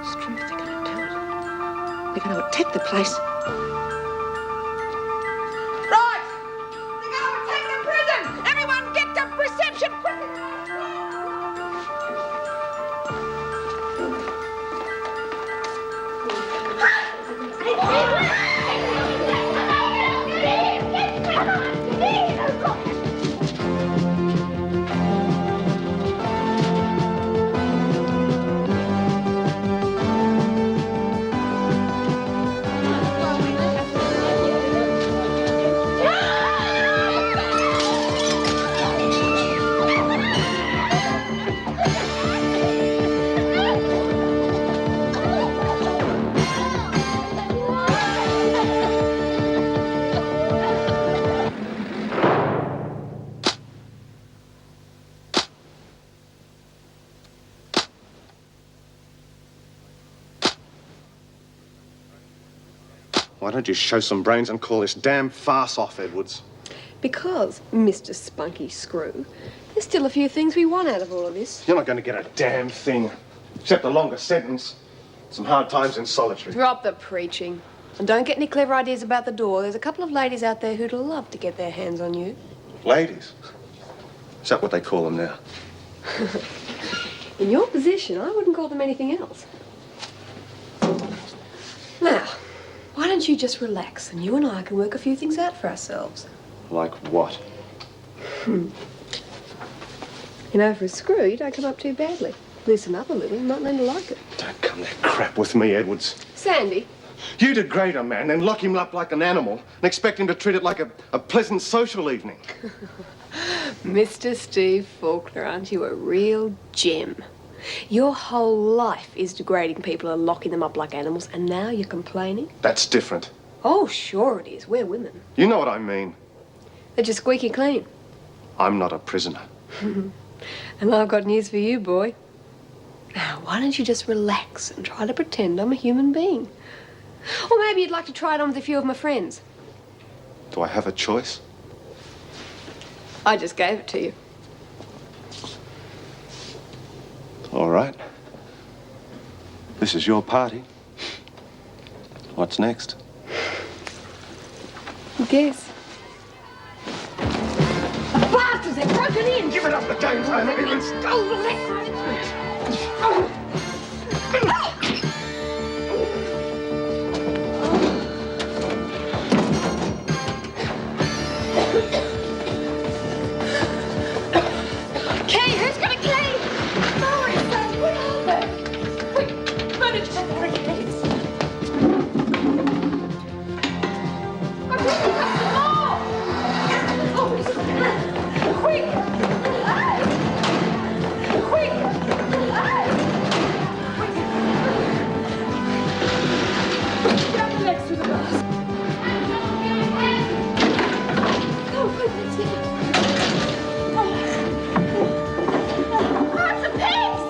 Screw it, they're going to do it. They're going to attack the place. Right! They're going to attack the prison! Everyone get to reception quickly! Why don't you show some brains and call this damn farce off, Edwards? Because, Mr. Spunky Screw, there's still a few things we want out of all of this. You're not going to get a damn thing. Except a longer sentence. Some hard times in solitary. Drop the preaching. And don't get any clever ideas about the door. There's a couple of ladies out there who'd love to get their hands on you. Ladies? Is that what they call them now? In your position, I wouldn't call them anything else. Now, why don't you just relax and you and I can work a few things out for ourselves? Like what? You know, for a screw, you don't come up too badly. Loosen up a little, you might learn to like it. Don't come that crap with me, Edwards. Sandy. You degrade a man, then lock him up like an animal and expect him to treat it like a pleasant social evening. Mr. Steve Faulkner, aren't you a real gem? Your whole life is degrading people and locking them up like animals, and now you're complaining? That's different. Oh, sure it is. We're women. You know what I mean. They're just squeaky clean. I'm not a prisoner. And I've got news for you, boy. Now, why don't you just relax and try to pretend I'm a human being? Or maybe you'd like to try it on with a few of my friends. Do I have a choice? I just gave it to you. All right. This is your party. What's next? Guess. The bastards have broken in! Give it up the game time, Edwards! Stole the necklace! Kay, who's gonna clean? Sorry, son, put over. Quick, run and check the keys. I'm going to cut them off! Oh, quick! Quick! Grab the legs through the bars. Oh, quick, let's see. Lots of pigs!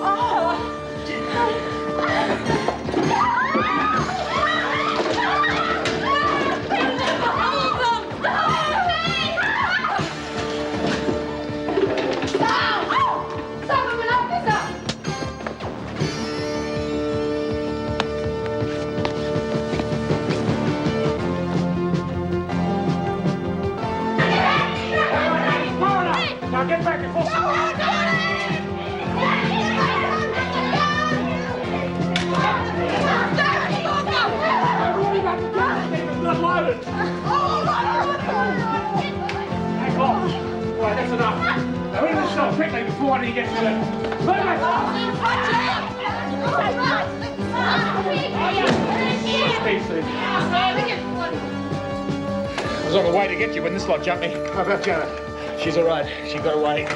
Now get back and forth. Not loaded. Hang on. Right, that's enough. Now in the cell quickly before he gets hurt. Move it! I was on the way to get you when this lot jumped me. How about Janet? She's all right. She got away.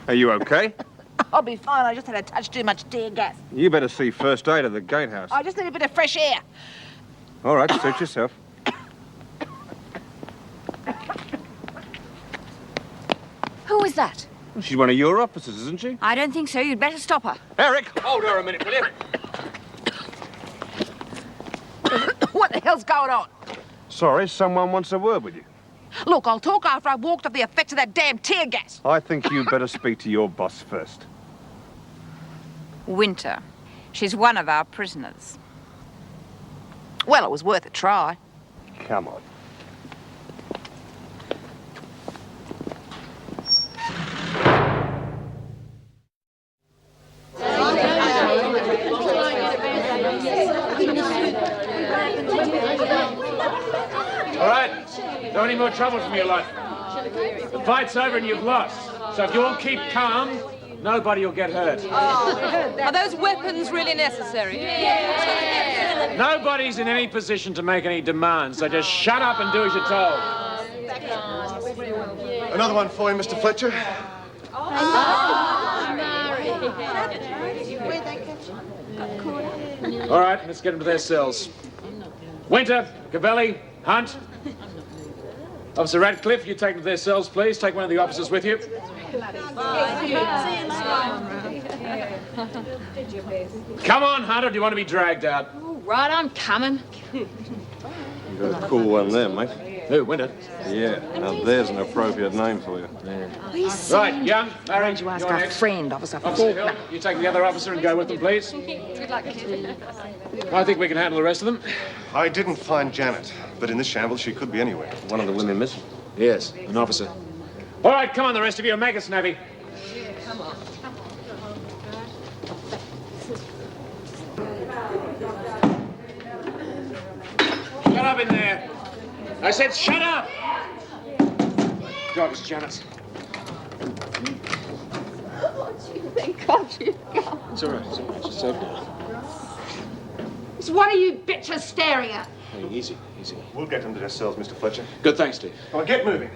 Are you okay? I'll be fine. I just had a touch too much tear gas. You better see first aid at the gatehouse. I just need a bit of fresh air. All right, suit yourself. Who is that? She's one of your officers, isn't she? I don't think so. You'd better stop her. Eric, hold her a minute, will you? What the hell's going on? Sorry, someone wants a word with you. Look, I'll talk after I've walked off the effects of that damn tear gas. I think you'd better speak to your boss first. Winter. She's one of our prisoners. Well, it was worth a try. Come on. All right. No any more trouble from your lot. The fight's over and you've lost. So if you all keep calm, nobody will get hurt. Are those weapons really necessary? Nobody's in any position to make any demands, so just shut up and do as you're told. Another one for you, Mr. Fletcher. All right, let's get them to their cells. Winter, Cavelli, Hunt. Officer Radcliffe, you take them to their cells, please. Take one of the officers with you. Come on, Hunter, do you want to be dragged out? Right, I'm coming. You got a cool one there, mate. Who, Winter? Yeah, now there's an appropriate name for you. Right, Young, Larry, You ask you're our next. friend, Officer Officer Faulkner. Hill, you take the other officer and go with them, please. Good luck, kid. I think we can handle the rest of them. I didn't find Janet, but in this shambles, she could be anywhere. One of the women missing. Yes, an officer. All right, come on, the rest of you, make it snappy. Shut up in there. I said shut up! God, it's Janet. Thank God you've come. It's all right, it's all right. Just safe now. So what are you bitches staring at? Hey, easy, easy. We'll get them to their cells, Mr. Fletcher. Good, thanks, Steve. Come on, get moving.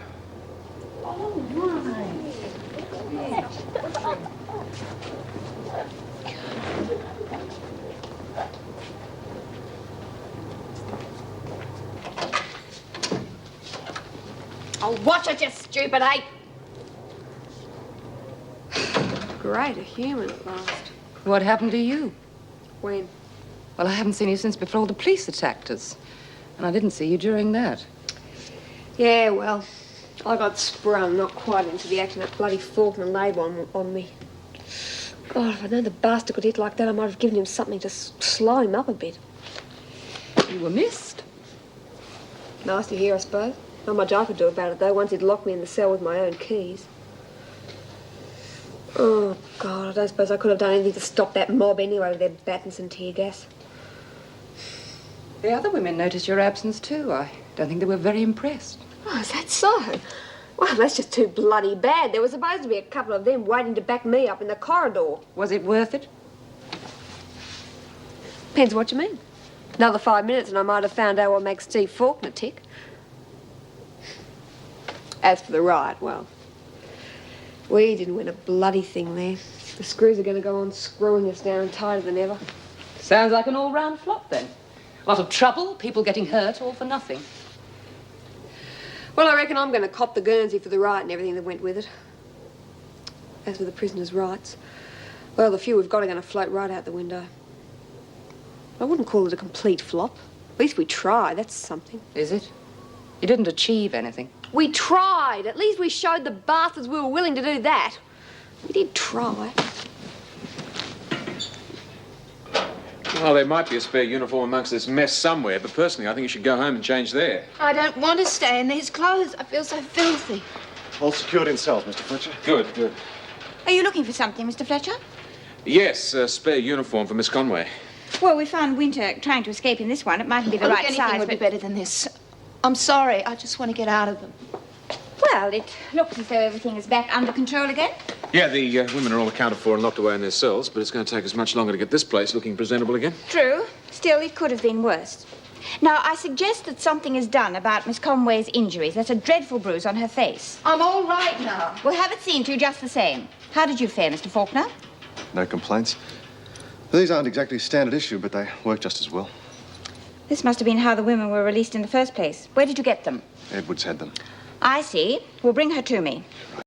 Oh, watch it, you stupid ape! Great, a human at last. What happened to you? When? Well, I haven't seen you since before the police attacked us. And I didn't see you during that. Yeah, well, I got sprung, not quite into the act, and that bloody Faulkner laid one on me. God, if I'd known the bastard could hit like that, I might have given him something to slow him up a bit. You were missed. Nice to hear, I suppose. Not much I could do about it, though, once he'd locked me in the cell with my own keys. Oh, God, I don't suppose I could have done anything to stop that mob anyway with their batons and tear gas. The other women noticed your absence, too. I don't think they were very impressed. Oh, is that so? Well, that's just too bloody bad. There was supposed to be a couple of them waiting to back me up in the corridor. Was it worth it? Depends what you mean. Another 5 minutes and I might have found out what makes Steve Faulkner tick. As for the riot, well, we didn't win a bloody thing there. The screws are going to go on screwing us down tighter than ever. Sounds like an all-round flop, then. A lot of trouble, people getting hurt, all for nothing. Well, I reckon I'm going to cop the Guernsey for the riot and everything that went with it. As for the prisoners' rights, well, the few we've got are going to float right out the window. I wouldn't call it a complete flop. At least we tried, that's something. Is it? You didn't achieve anything. We tried. At least we showed the bastards we were willing to do that. We did try. Well, there might be a spare uniform amongst this mess somewhere, but personally, I think you should go home and change there. I don't want to stay in these clothes. I feel so filthy. All secured in cells, Mr. Fletcher. Good, good. Are you looking for something, Mr. Fletcher? Yes, a spare uniform for Miss Conway. Well, we found Winter trying to escape in this one. It mightn't be the right Anything size, would be but... better than this. I'm sorry. I just want to get out of them. Well, it looks as though everything is back under control again. Yeah, the women are all accounted for and locked away in their cells, but it's going to take us much longer to get this place looking presentable again. True. Still, it could have been worse. Now, I suggest that something is done about Miss Conway's injuries. That's a dreadful bruise on her face. I'm all right now. We'll have it seen to just the same. How did you fare, Mr. Faulkner? No complaints. These aren't exactly standard issue, but they work just as well. This must have been how the women were released in the first place. Where did you get them? Edwards had them. I see. Well, bring her to me.